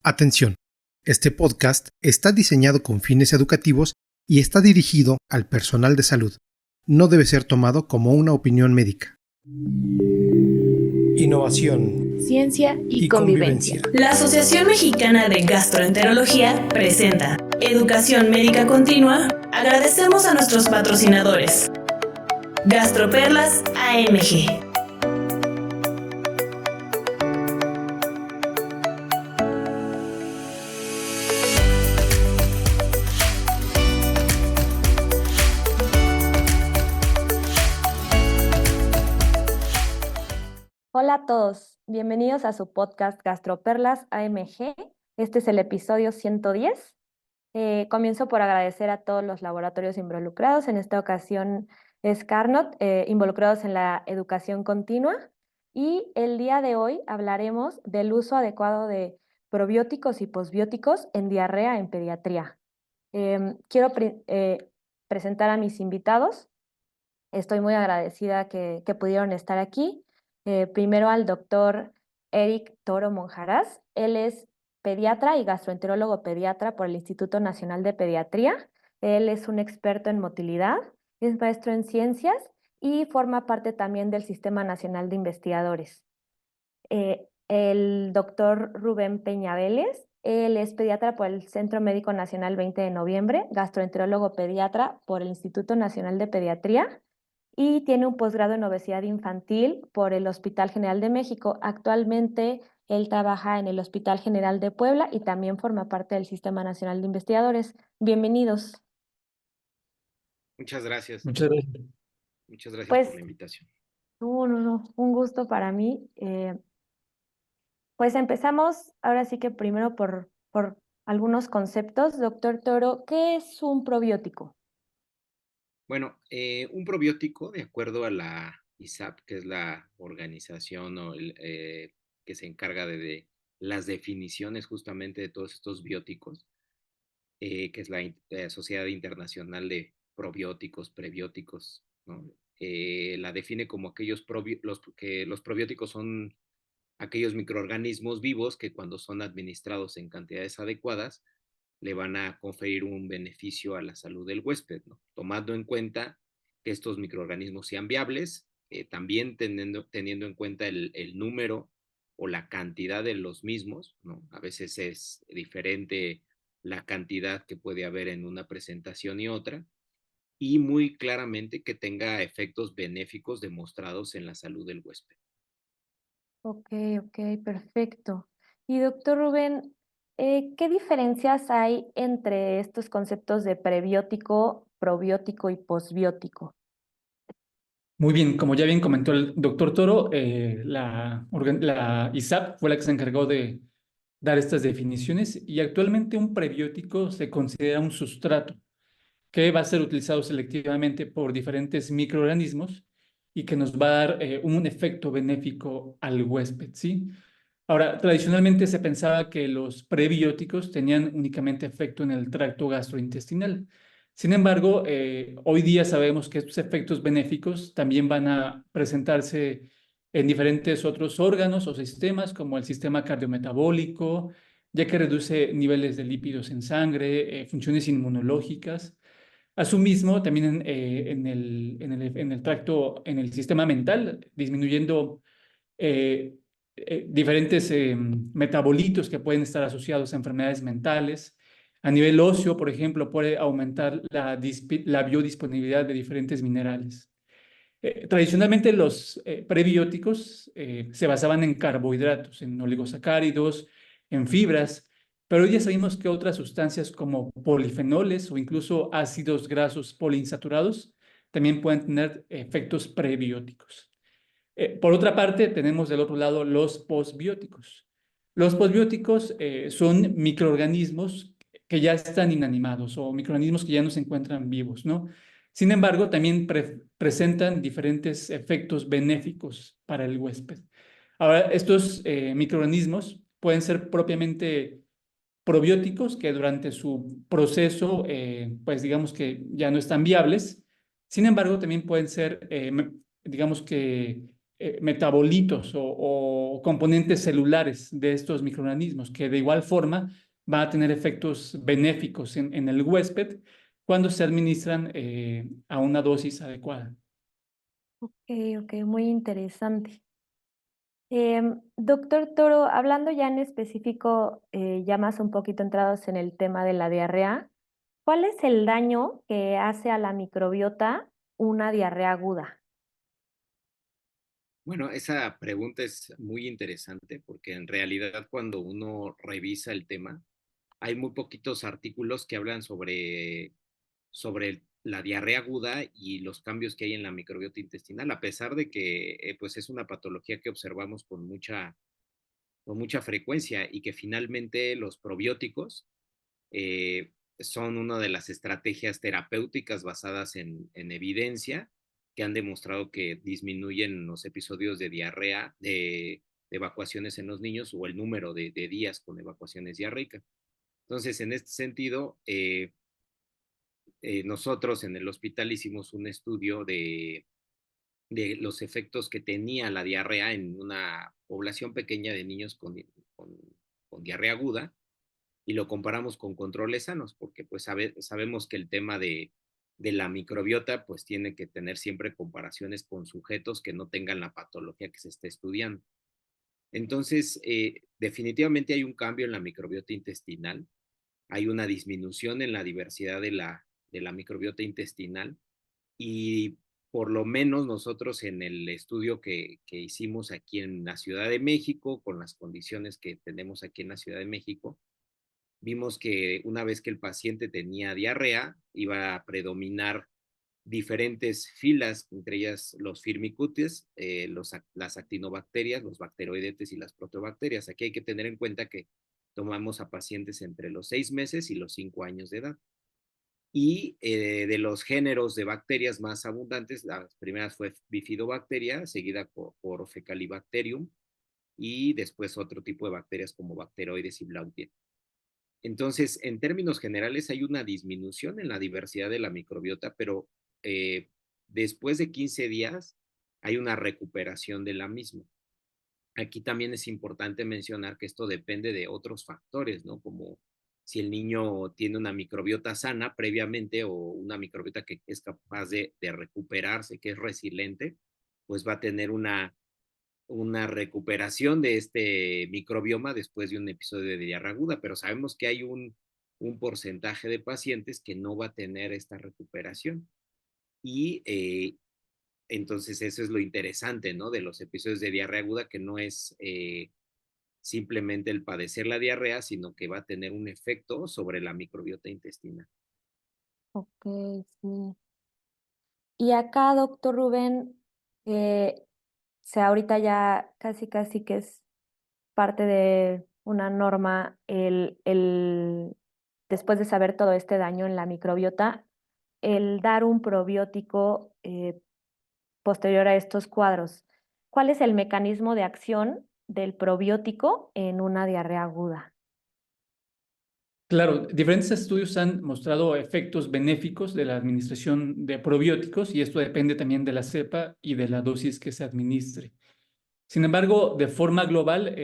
Atención, este podcast está diseñado con fines educativos y está dirigido al personal de salud. No debe ser tomado como una opinión médica. Innovación, ciencia y convivencia. La Asociación Mexicana de Gastroenterología presenta Educación Médica Continua. Agradecemos a nuestros patrocinadores. Gastroperlas AMG. Hola a todos, bienvenidos a su podcast Gastroperlas AMG. Este es el episodio 110. Comienzo por agradecer a todos los laboratorios involucrados. En esta ocasión es Carnot, involucrados en la educación continua. Y el día de hoy hablaremos del uso adecuado de probióticos y posbióticos en diarrea en pediatría. Quiero presentar a mis invitados. Estoy muy agradecida que pudieron estar aquí. Primero al doctor Eric Toro Monjaraz. Él es pediatra y gastroenterólogo pediatra por el Instituto Nacional de Pediatría. Él es un experto en motilidad, es maestro en ciencias y forma parte también del Sistema Nacional de Investigadores. El doctor Rubén Peña Vélez. Él es pediatra por el Centro Médico Nacional 20 de Noviembre, gastroenterólogo pediatra por el Instituto Nacional de Pediatría y tiene un posgrado en obesidad infantil por el Hospital General de México. Actualmente él trabaja en el Hospital General de Puebla y también forma parte del Sistema Nacional de Investigadores. Bienvenidos. Muchas gracias. Muchas gracias. Muchas gracias Pues, por la invitación. No, un gusto para mí. Pues empezamos ahora sí que primero por algunos conceptos. Doctor Toro, ¿qué es un probiótico? Bueno, un probiótico, de acuerdo a la ISAP, que es la organización que se encarga de las definiciones justamente de todos estos bióticos, que es la Sociedad Internacional de Probióticos, Prebióticos, ¿no? La define como los probióticos son aquellos microorganismos vivos que cuando son administrados en cantidades adecuadas le van a conferir un beneficio a la salud del huésped, ¿no? Tomando en cuenta que estos microorganismos sean viables, también teniendo en cuenta el número o la cantidad de los mismos, ¿no? A veces es diferente la cantidad que puede haber en una presentación y otra, y muy claramente que tenga efectos benéficos demostrados en la salud del huésped. Ok, perfecto. Y doctor Rubén, ¿qué diferencias hay entre estos conceptos de prebiótico, probiótico y posbiótico? Muy bien, como ya bien comentó el doctor Toro, la ISAP fue la que se encargó de dar estas definiciones y actualmente un prebiótico se considera un sustrato que va a ser utilizado selectivamente por diferentes microorganismos y que nos va a dar un efecto benéfico al huésped, ¿sí? Ahora, tradicionalmente se pensaba que los prebióticos tenían únicamente efecto en el tracto gastrointestinal. Sin embargo, hoy día sabemos que estos efectos benéficos también van a presentarse en diferentes otros órganos o sistemas, como el sistema cardiometabólico, ya que reduce niveles de lípidos en sangre, funciones inmunológicas. Asimismo, también en el tracto, en el sistema mental, disminuyendo eh, diferentes metabolitos que pueden estar asociados a enfermedades mentales. A nivel óseo, por ejemplo, puede aumentar la biodisponibilidad de diferentes minerales. Tradicionalmente los prebióticos se basaban en carbohidratos, en oligosacáridos, en fibras, pero hoy ya sabemos que otras sustancias como polifenoles o incluso ácidos grasos poliinsaturados también pueden tener efectos prebióticos. Por otra parte, tenemos del otro lado los posbióticos. Los posbióticos son microorganismos que ya están inanimados o microorganismos que ya no se encuentran vivos, ¿no? Sin embargo, también presentan diferentes efectos benéficos para el huésped. Ahora, estos microorganismos pueden ser propiamente probióticos que durante su proceso, pues digamos que ya no están viables. Sin embargo, también pueden ser, digamos que metabolitos o componentes celulares de estos microorganismos, que de igual forma van a tener efectos benéficos en el huésped cuando se administran a una dosis adecuada. Ok, muy interesante. Doctor Toro, hablando ya en específico, ya más un poquito entrados en el tema de la diarrea, ¿cuál es el daño que hace a la microbiota una diarrea aguda? Bueno, esa pregunta es muy interesante porque en realidad cuando uno revisa el tema, hay muy poquitos artículos que hablan sobre la diarrea aguda y los cambios que hay en la microbiota intestinal, a pesar de que pues es una patología que observamos con mucha frecuencia y que finalmente los probióticos son una de las estrategias terapéuticas basadas en evidencia que han demostrado que disminuyen los episodios de diarrea, de evacuaciones en los niños o el número de días con evacuaciones diarreicas. Entonces, en este sentido, nosotros en el hospital hicimos un estudio de los efectos que tenía la diarrea en una población pequeña de niños con diarrea aguda y lo comparamos con controles sanos, porque pues sabemos que el tema de la microbiota pues tiene que tener siempre comparaciones con sujetos que no tengan la patología que se está estudiando. Entonces, definitivamente hay un cambio en la microbiota intestinal, hay una disminución en la diversidad de la microbiota intestinal y por lo menos nosotros en el estudio que hicimos aquí en la Ciudad de México, con las condiciones que tenemos aquí en la Ciudad de México, vimos que una vez que el paciente tenía diarrea, iba a predominar diferentes filas, entre ellas los firmicutes, las actinobacterias, los bacteroidetes y las proteobacterias. Aquí hay que tener en cuenta que tomamos a pacientes entre los 6 meses y los 5 años de edad. Y de los géneros de bacterias más abundantes, las primeras fue bifidobacteria, seguida por Fecalibacterium, y después otro tipo de bacterias como bacteroides y Blautia. Entonces, en términos generales, hay una disminución en la diversidad de la microbiota, pero eh, después de 15 días hay una recuperación de la misma. Aquí también es importante mencionar que esto depende de otros factores, ¿no? Como si el niño tiene una microbiota sana previamente o una microbiota que es capaz de recuperarse, que es resiliente, pues va a tener una recuperación de este microbioma después de un episodio de diarrea aguda, pero sabemos que hay un porcentaje de pacientes que no va a tener esta recuperación. Y entonces eso es lo interesante, ¿no? De los episodios de diarrea aguda, que no es simplemente el padecer la diarrea, sino que va a tener un efecto sobre la microbiota intestinal. Ok, sí. Y acá, doctor Rubén, ahorita ya casi que es parte de una norma después de saber todo este daño en la microbiota, el dar un probiótico posterior a estos cuadros. ¿Cuál es el mecanismo de acción del probiótico en una diarrea aguda? Claro, diferentes estudios han mostrado efectos benéficos de la administración de probióticos y esto depende también de la cepa y de la dosis que se administre. Sin embargo, de forma global,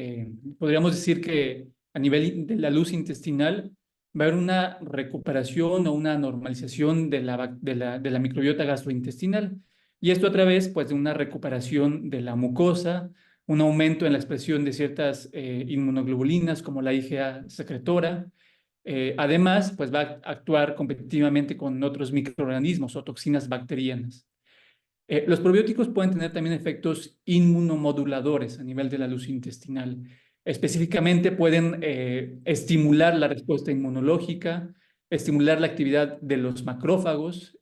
podríamos decir que a nivel de la luz intestinal va a haber una recuperación o una normalización de la microbiota gastrointestinal. Y esto a través pues, de una recuperación de la mucosa, un aumento en la expresión de ciertas inmunoglobulinas como la IgA secretora. Además, pues va a actuar competitivamente con otros microorganismos o toxinas bacterianas. Los probióticos pueden tener también efectos inmunomoduladores a nivel de la luz intestinal. Específicamente pueden estimular la respuesta inmunológica, estimular la actividad de los macrófagos,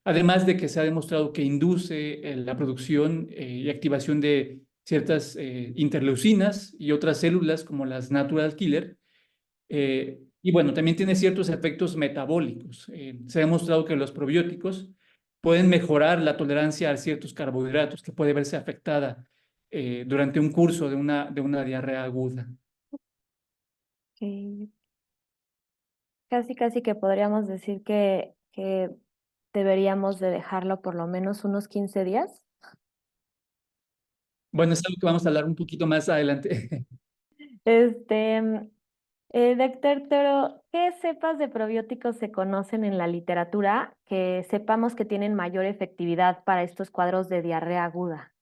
además de que se ha demostrado que induce la producción y activación de ciertas interleucinas y otras células como las natural killer. Y bueno, también tiene ciertos efectos metabólicos. Se ha demostrado que los probióticos pueden mejorar la tolerancia a ciertos carbohidratos que puede verse afectada durante un curso de una diarrea aguda. Ok. Casi que podríamos decir que deberíamos de dejarlo por lo menos unos 15 días. Bueno, es algo que vamos a hablar un poquito más adelante. Este, doctor Toro, ¿qué cepas de probióticos se conocen en la literatura que sepamos que tienen mayor efectividad para estos cuadros de diarrea aguda?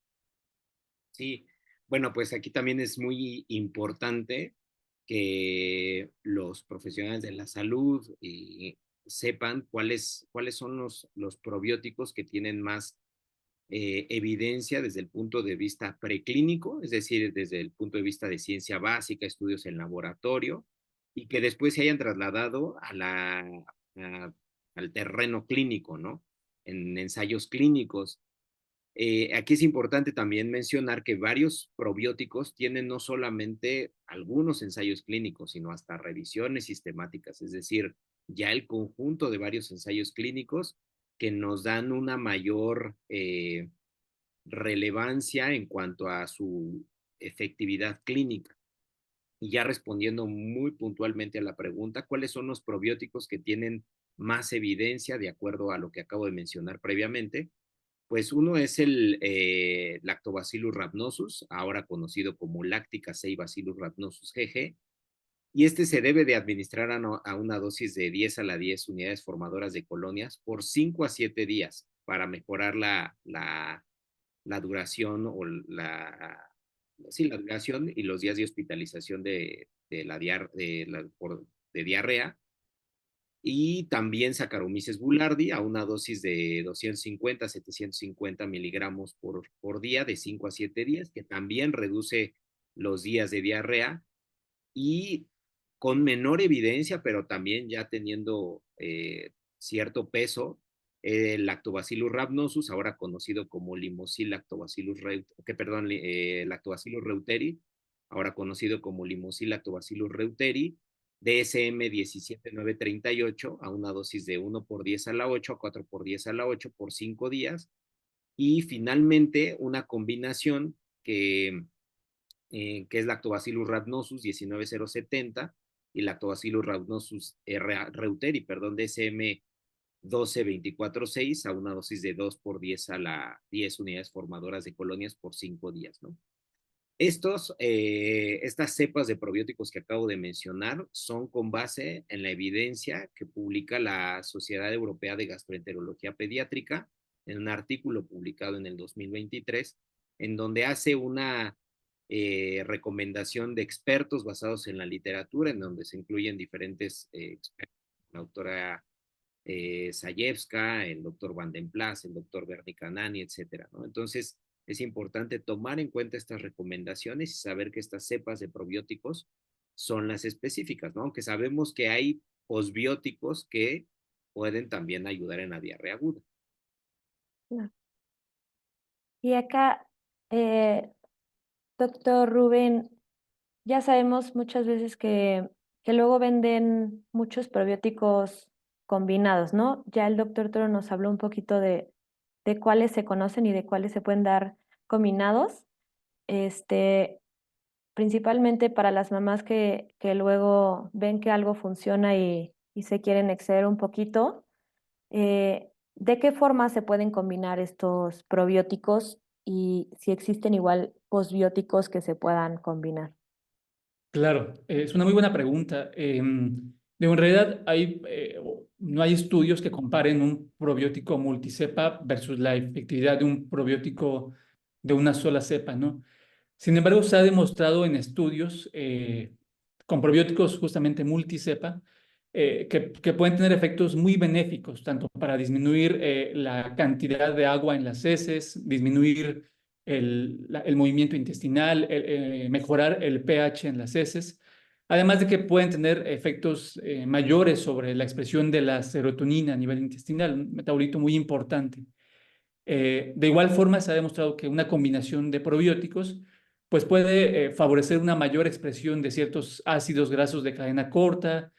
Sí, bueno, pues aquí también es muy importante que los profesionales de la salud sepan cuáles son los probióticos que tienen más evidencia desde el punto de vista preclínico, es decir, desde el punto de vista de ciencia básica, estudios en laboratorio, y que después se hayan trasladado al terreno clínico, ¿no? En ensayos clínicos. Aquí es importante también mencionar que varios probióticos tienen no solamente algunos ensayos clínicos, sino hasta revisiones sistemáticas, es decir, ya el conjunto de varios ensayos clínicos que nos dan una mayor relevancia en cuanto a su efectividad clínica. Y ya respondiendo muy puntualmente a la pregunta, ¿cuáles son los probióticos que tienen más evidencia de acuerdo a lo que acabo de mencionar previamente? Pues uno es el Lactobacillus rhamnosus, ahora conocido como Lactic-Acei-Bacillus rhamnosus GG, y este se debe de administrar a una dosis de 10 a la 10 unidades formadoras de colonias por 5 a 7 días para mejorar la duración o sí, la duración y los días de hospitalización de diarrea. Y también Saccharomyces boulardii a una dosis de 250 a 750 miligramos por día de 5 a 7 días, que también reduce los días de diarrea y con menor evidencia, pero también ya teniendo cierto peso, el Lactobacillus rhamnosus, ahora conocido como Limosil Lactobacillus Lactobacillus reuteri, ahora conocido como Limosil Lactobacillus reuteri, DSM 17938 a una dosis de 1 por 10 a la 8 a 4 por 10 a la 8 por 5 días. Y finalmente una combinación que es Lactobacillus rhamnosus 19070 y Lactobacillus rhamnosus reuteri, perdón, DSM 12246 a una dosis de 2 por 10 a la 10 unidades formadoras de colonias por 5 días, ¿no? Estas cepas de probióticos que acabo de mencionar son con base en la evidencia que publica la Sociedad Europea de Gastroenterología Pediátrica en un artículo publicado en el 2023, en donde hace una recomendación de expertos basados en la literatura, en donde se incluyen diferentes expertos, la doctora Zayevska, el doctor Van den Plas, el doctor Bernie Canani, etcétera, ¿no? Entonces, es importante tomar en cuenta estas recomendaciones y saber que estas cepas de probióticos son las específicas, ¿no? Aunque sabemos que hay posbióticos que pueden también ayudar en la diarrea aguda. Y acá, doctor Rubén, ya sabemos muchas veces que luego venden muchos probióticos combinados, ¿no? Ya el doctor Toro nos habló un poquito de cuáles se conocen y de cuáles se pueden dar combinados. Principalmente para las mamás que luego ven que algo funciona y se quieren exceder un poquito. ¿De qué forma se pueden combinar estos probióticos y si existen igual posbióticos que se puedan combinar? Claro, es una muy buena pregunta. En realidad no hay estudios que comparen un probiótico multicepa versus la efectividad de un probiótico de una sola cepa, ¿no? Sin embargo, se ha demostrado en estudios con probióticos justamente multicepa que pueden tener efectos muy benéficos, tanto para disminuir la cantidad de agua en las heces, disminuir el movimiento intestinal, mejorar el pH en las heces, además de que pueden tener efectos mayores sobre la expresión de la serotonina a nivel intestinal, un metabolito muy importante. De igual forma, se ha demostrado que una combinación de probióticos pues puede favorecer una mayor expresión de ciertos ácidos grasos de cadena corta,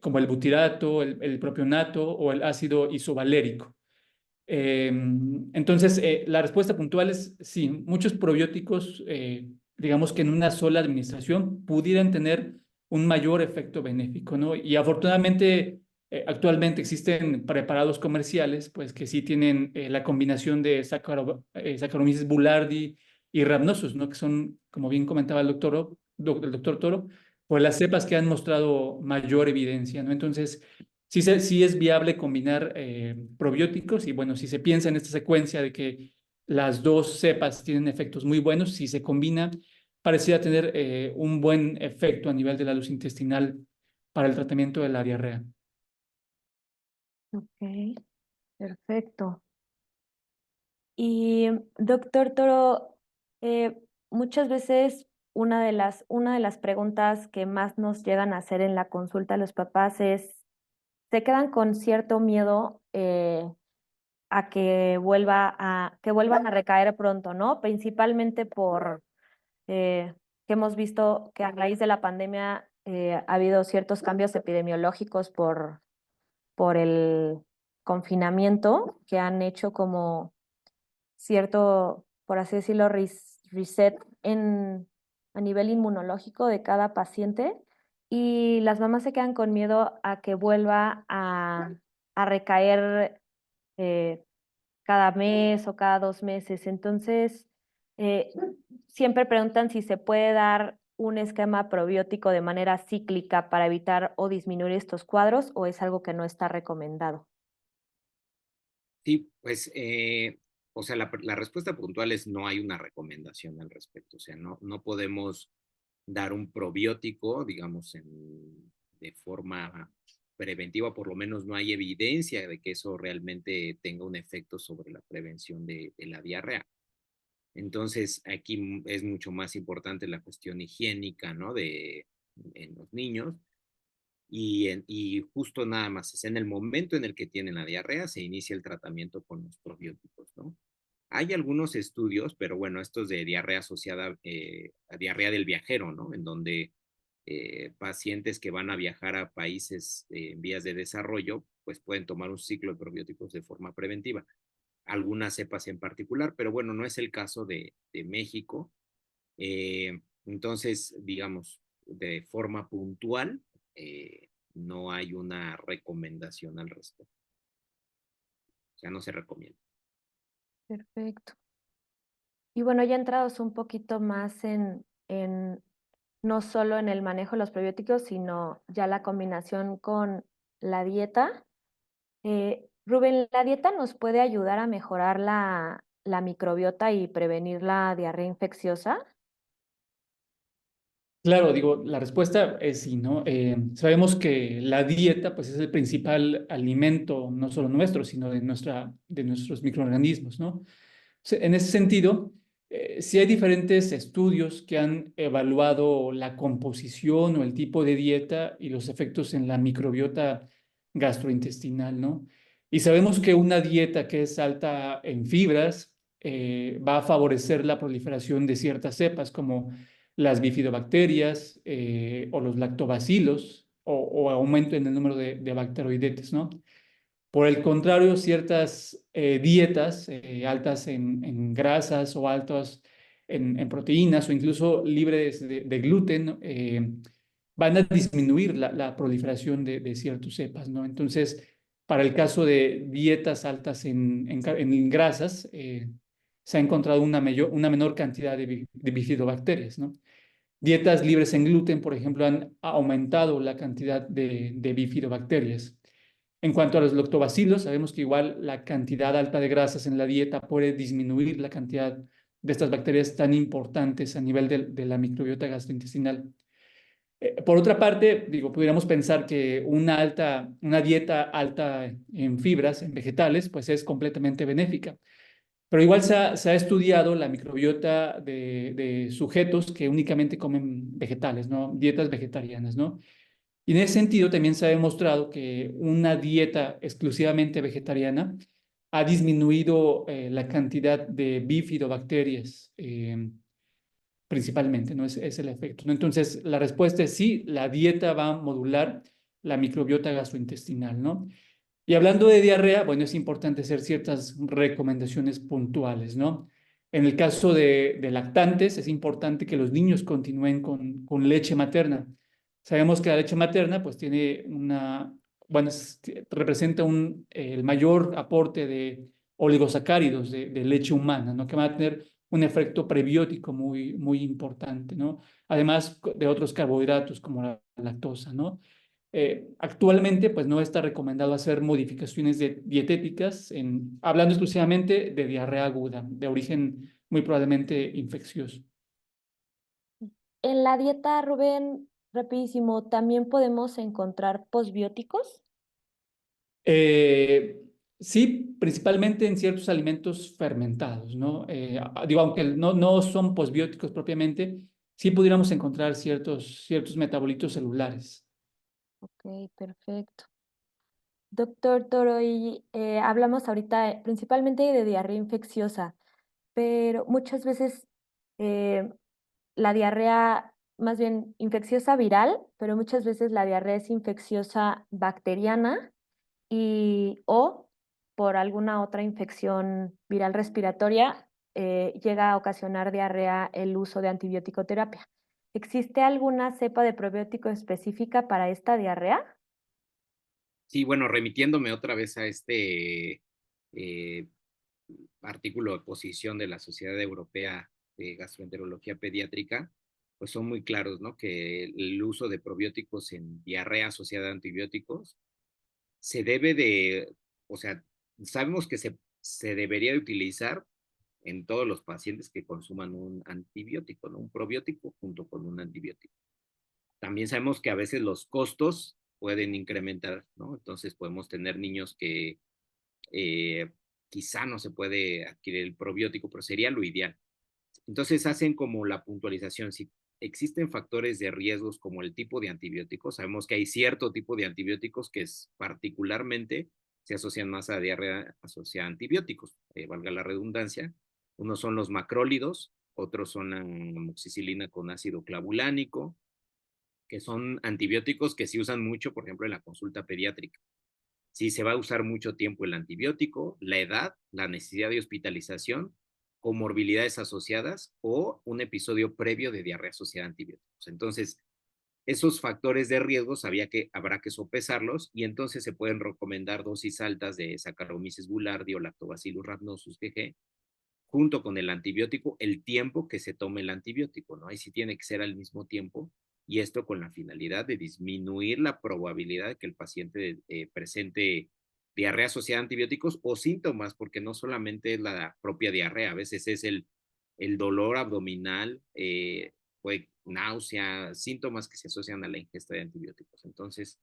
como el butirato, el propionato o el ácido isovalérico. Entonces, la respuesta puntual es sí, muchos probióticos, digamos que en una sola administración, pudieran tener un mayor efecto benéfico, ¿no? Y afortunadamente, actualmente existen preparados comerciales, pues que sí tienen la combinación de Saccharomyces boulardii y Rhamnosus, ¿no? Que son, como bien comentaba el doctor Toro, pues las cepas que han mostrado mayor evidencia, ¿no? Entonces, sí es viable combinar probióticos y bueno, si se piensa en esta secuencia de que las dos cepas tienen efectos muy buenos, si se combina, pareciera tener un buen efecto a nivel de la luz intestinal para el tratamiento de la diarrea. Ok, perfecto. Y doctor Toro, muchas veces una de las preguntas que más nos llegan a hacer en la consulta a los papás es, se quedan con cierto miedo a que vuelvan a recaer pronto, ¿no? Principalmente por que hemos visto que a raíz de la pandemia ha habido ciertos cambios epidemiológicos por el confinamiento que han hecho como cierto, por así decirlo, reset a nivel inmunológico de cada paciente y las mamás se quedan con miedo a que vuelva a recaer eh, cada mes o cada 2 meses. Entonces, eh, siempre preguntan si se puede dar un esquema probiótico de manera cíclica para evitar o disminuir estos cuadros o es algo que no está recomendado. Sí, pues, o sea, la respuesta puntual es no hay una recomendación al respecto. O sea, no podemos dar un probiótico, digamos, de forma preventiva, por lo menos no hay evidencia de que eso realmente tenga un efecto sobre la prevención de la diarrea. Entonces, aquí es mucho más importante la cuestión higiénica, ¿no? En los niños. Y justo nada más, es en el momento en el que tienen la diarrea, se inicia el tratamiento con los probióticos, ¿no? Hay algunos estudios, pero bueno, estos de diarrea asociada a diarrea del viajero, ¿no? En donde pacientes que van a viajar a países en vías de desarrollo, pues pueden tomar un ciclo de probióticos de forma preventiva. Algunas cepas en particular, pero bueno, no es el caso de México. Entonces, digamos, de forma puntual, no hay una recomendación al respecto. O sea, no se recomienda. Perfecto. Y bueno, ya entrados un poquito más en no solo en el manejo de los probióticos, sino ya la combinación con la dieta. Rubén, ¿la dieta nos puede ayudar a mejorar la microbiota y prevenir la diarrea infecciosa? Claro, digo, la respuesta es sí, ¿no? Sabemos que la dieta, pues, es el principal alimento, no solo nuestro, sino de nuestros microorganismos, ¿no? En ese sentido, sí hay diferentes estudios que han evaluado la composición o el tipo de dieta y los efectos en la microbiota gastrointestinal, ¿no? Y sabemos que una dieta que es alta en fibras va a favorecer la proliferación de ciertas cepas como las bifidobacterias o los lactobacilos o aumento en el número de bacteroidetes, ¿no? Por el contrario, ciertas dietas altas en grasas o altas en proteínas o incluso libres de gluten van a disminuir la proliferación de ciertas cepas, ¿no? Entonces, para el caso de dietas altas en grasas, se ha encontrado una menor cantidad de bifidobacterias, ¿no? Dietas libres en gluten, por ejemplo, han aumentado la cantidad de bifidobacterias. En cuanto a los lactobacilos, sabemos que igual la cantidad alta de grasas en la dieta puede disminuir la cantidad de estas bacterias tan importantes a nivel de la microbiota gastrointestinal. Por otra parte, digo, pudiéramos pensar que una dieta alta en fibras, en vegetales, pues es completamente benéfica. Pero igual se ha estudiado la microbiota de sujetos que únicamente comen vegetales, ¿no? Dietas vegetarianas, ¿no? Y en ese sentido también se ha demostrado que una dieta exclusivamente vegetariana ha disminuido la cantidad de bifidobacterias principalmente, ¿no? Es el efecto, ¿no? Entonces, la respuesta es sí, la dieta va a modular la microbiota gastrointestinal, ¿no? Y hablando de diarrea, bueno, es importante hacer ciertas recomendaciones puntuales, ¿no? En el caso de lactantes, es importante que los niños continúen con leche materna. Sabemos que la leche materna, pues, tiene bueno, representa el mayor aporte de oligosacáridos de leche humana, ¿no? Que van a tener un efecto prebiótico muy importante, ¿no? Además de otros carbohidratos como la lactosa, ¿no? Actualmente, pues no está recomendado hacer modificaciones dietéticas, hablando exclusivamente de diarrea aguda, de origen muy probablemente infeccioso. En la dieta, Rubén, rapidísimo, ¿también podemos encontrar posbióticos? Eh, sí, principalmente en ciertos alimentos fermentados, ¿no? Digo, aunque no son posbióticos propiamente, sí pudiéramos encontrar ciertos metabolitos celulares. Ok, perfecto. Doctor Toro, y hablamos ahorita principalmente de diarrea infecciosa, pero muchas veces eh, la diarrea, más bien infecciosa viral, pero muchas veces la diarrea es infecciosa bacteriana o por alguna otra infección viral respiratoria llega a ocasionar diarrea el uso de antibiótico terapia. ¿Existe alguna cepa de probiótico específica para esta diarrea? Sí, bueno, remitiéndome otra vez a este eh, artículo de posición de la Sociedad Europea de Gastroenterología Pediátrica, pues son muy claros, ¿no? Que el uso de probióticos en diarrea asociada a antibióticos se debe de, o sea, sabemos que se debería de utilizar en todos los pacientes que consuman un antibiótico, ¿no? Un probiótico junto con un antibiótico. También sabemos que a veces los costos pueden incrementar, ¿no? Entonces podemos tener niños que eh, quizá no se puede adquirir el probiótico, pero sería lo ideal. Entonces hacen como la puntualización, si existen factores de riesgos como el tipo de antibióticos, sabemos que hay cierto tipo de antibióticos que es particularmente se asocian más a diarrea asociada a antibióticos, valga la redundancia. Unos son los macrólidos, otros son la amoxicilina con ácido clavulánico, que son antibióticos que se usan mucho, por ejemplo, en la consulta pediátrica. Si se va a usar mucho tiempo el antibiótico, la edad, la necesidad de hospitalización, comorbilidades asociadas o un episodio previo de diarrea asociada a antibióticos. Entonces, esos factores de riesgo habrá que sopesarlos y entonces se pueden recomendar dosis altas de Saccharomyces boulardii o Lactobacillus rhamnosus GG junto con el antibiótico el tiempo que se tome el antibiótico, ¿no? Ahí sí tiene que ser al mismo tiempo y esto con la finalidad de disminuir la probabilidad de que el paciente presente diarrea asociada a antibióticos o síntomas, porque no solamente es la propia diarrea, a veces es el dolor abdominal, náusea, síntomas que se asocian a la ingesta de antibióticos. Entonces,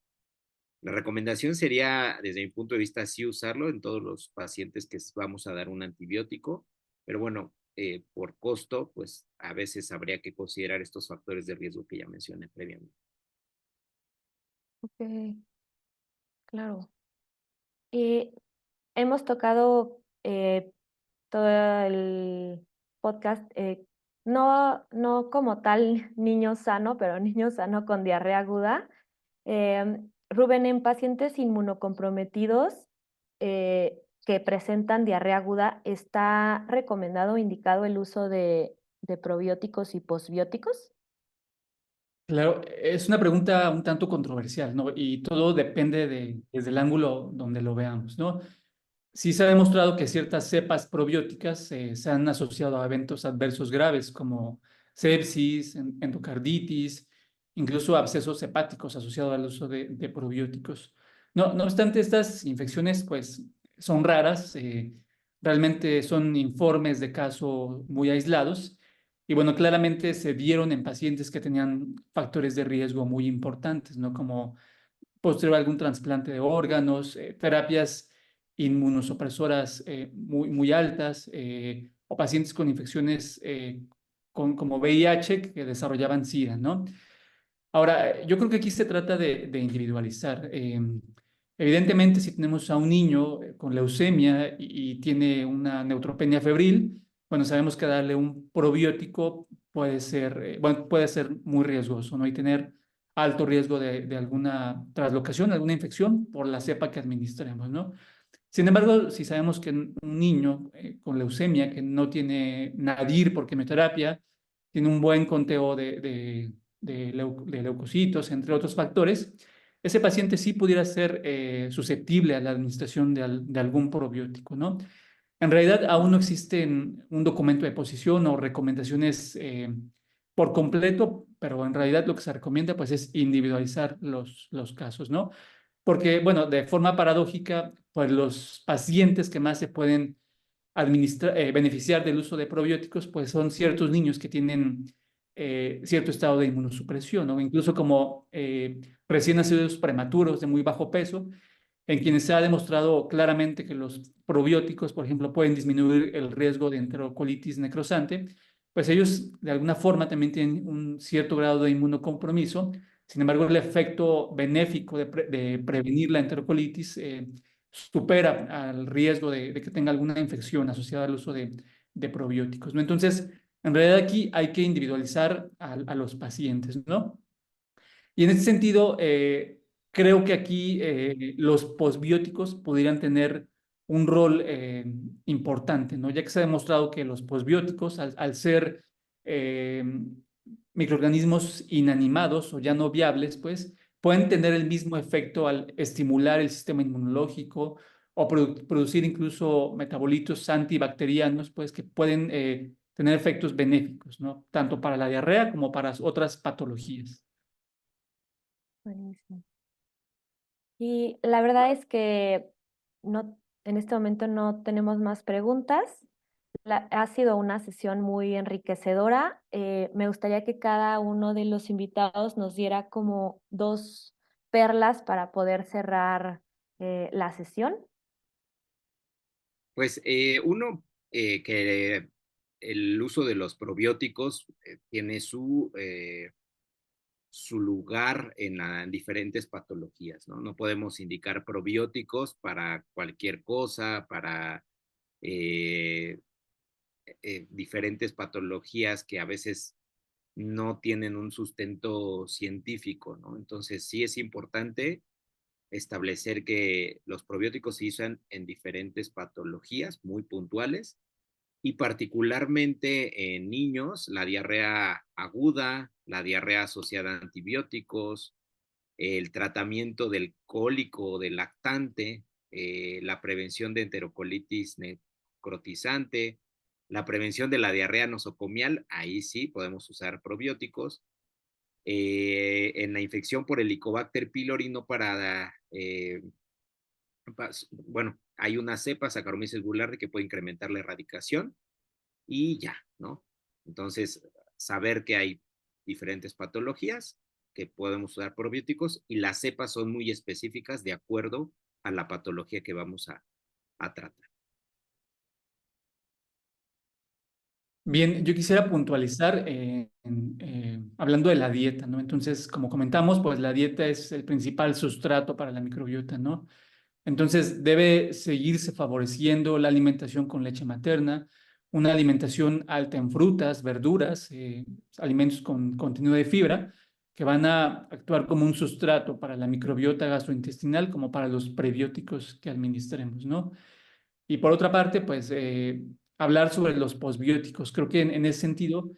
la recomendación sería, desde mi punto de vista, sí usarlo en todos los pacientes que vamos a dar un antibiótico, pero bueno, por costo, pues a veces habría que considerar estos factores de riesgo que ya mencioné previamente. Ok, claro. Y hemos tocado todo el podcast, no como tal niño sano, pero niño sano con diarrea aguda. Rubén, en pacientes inmunocomprometidos que presentan diarrea aguda, ¿está recomendado o indicado el uso de probióticos y posbióticos? Claro, es una pregunta un tanto controversial, ¿no? Y todo depende desde el ángulo donde lo veamos, ¿no? Sí se ha demostrado que ciertas cepas probióticas se han asociado a eventos adversos graves como sepsis, endocarditis, incluso abscesos hepáticos asociados al uso de probióticos. No obstante, estas infecciones pues son raras, realmente son informes de caso muy aislados y bueno, claramente se dieron en pacientes que tenían factores de riesgo muy importantes, ¿no? Como posterior a algún trasplante de órganos, terapias inmunosupresoras muy altas o pacientes con infecciones como VIH que desarrollaban SIDA, ¿no? Ahora, yo creo que aquí se trata de individualizar. Evidentemente, si tenemos a un niño con leucemia y tiene una neutropenia febril, bueno, sabemos que darle un probiótico puede ser muy riesgoso, ¿no? Y tener alto riesgo de alguna traslocación, alguna infección por la cepa que administremos, ¿no? Sin embargo, si sabemos que un niño con leucemia que no tiene nadir por quimioterapia, tiene un buen conteo de leucocitos, entre otros factores, ese paciente sí pudiera ser susceptible a la administración de algún probiótico, ¿no? En realidad aún no existen un documento de posición o recomendaciones por completo, pero en realidad lo que se recomienda pues es individualizar los casos, ¿no? Porque, bueno, de forma paradójica, pues los pacientes que más se pueden beneficiar del uso de probióticos, pues son ciertos niños que tienen cierto estado de inmunosupresión, ¿no? Incluso como recién nacidos prematuros de muy bajo peso, en quienes se ha demostrado claramente que los probióticos, por ejemplo, pueden disminuir el riesgo de enterocolitis necrosante, pues ellos de alguna forma también tienen un cierto grado de inmunocompromiso. Sin embargo, el efecto benéfico de prevenir la enterocolitis supera al riesgo de que tenga alguna infección asociada al uso de probióticos, ¿no? Entonces, en realidad aquí hay que individualizar a los pacientes, ¿no? Y en ese sentido, creo que aquí los posbióticos podrían tener un rol importante, ¿no? Ya que se ha demostrado que los posbióticos, al ser eh, microorganismos inanimados o ya no viables, pues pueden tener el mismo efecto al estimular el sistema inmunológico o producir incluso metabolitos antibacterianos, pues que pueden tener efectos benéficos, ¿no? Tanto para la diarrea como para otras patologías. Buenísimo. Y la verdad es que no, en este momento no tenemos más preguntas. Ha sido una sesión muy enriquecedora. Me gustaría que cada uno de los invitados nos diera como 2 perlas para poder cerrar la sesión. Pues uno, que el uso de los probióticos tiene su lugar en diferentes patologías, ¿no? No podemos indicar probióticos para cualquier cosa, para eh, diferentes patologías que a veces no tienen un sustento científico, ¿no? Entonces sí es importante establecer que los probióticos se usan en diferentes patologías muy puntuales y particularmente en niños, la diarrea aguda, la diarrea asociada a antibióticos, el tratamiento del cólico o del lactante, la prevención de enterocolitis necrotizante, la prevención de la diarrea nosocomial, ahí sí podemos usar probióticos. En la infección por Helicobacter pylori no bueno, hay una cepa, Saccharomyces boulardii, que puede incrementar la erradicación y ya, ¿no? Entonces, saber que hay diferentes patologías que podemos usar probióticos y las cepas son muy específicas de acuerdo a la patología que vamos a tratar. Bien, yo quisiera puntualizar hablando de la dieta, ¿no? Entonces, como comentamos, pues la dieta es el principal sustrato para la microbiota, ¿no? Entonces, debe seguirse favoreciendo la alimentación con leche materna, una alimentación alta en frutas, verduras, alimentos con contenido de fibra, que van a actuar como un sustrato para la microbiota gastrointestinal, como para los prebióticos que administremos, ¿no? Y por otra parte, pues hablar sobre los posbióticos. Creo que en ese sentido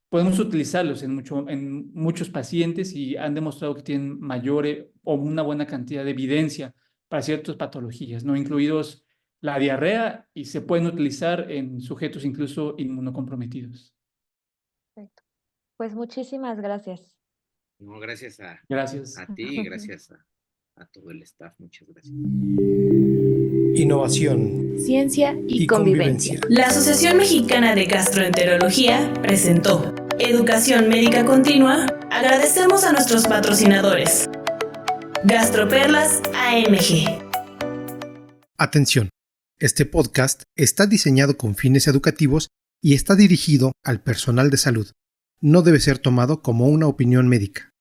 podemos utilizarlos en muchos pacientes y han demostrado que tienen mayor o una buena cantidad de evidencia para ciertas patologías, ¿no? Incluidos la diarrea, y se pueden utilizar en sujetos incluso inmunocomprometidos. Perfecto. Pues muchísimas gracias. No, gracias Gracias. a ti y gracias a todo el staff. Muchas gracias. Innovación, Ciencia y convivencia. La Asociación Mexicana de Gastroenterología presentó Educación Médica Continua. Agradecemos a nuestros patrocinadores. Gastroperlas AMG. Atención, este podcast está diseñado con fines educativos y está dirigido al personal de salud. No debe ser tomado como una opinión médica.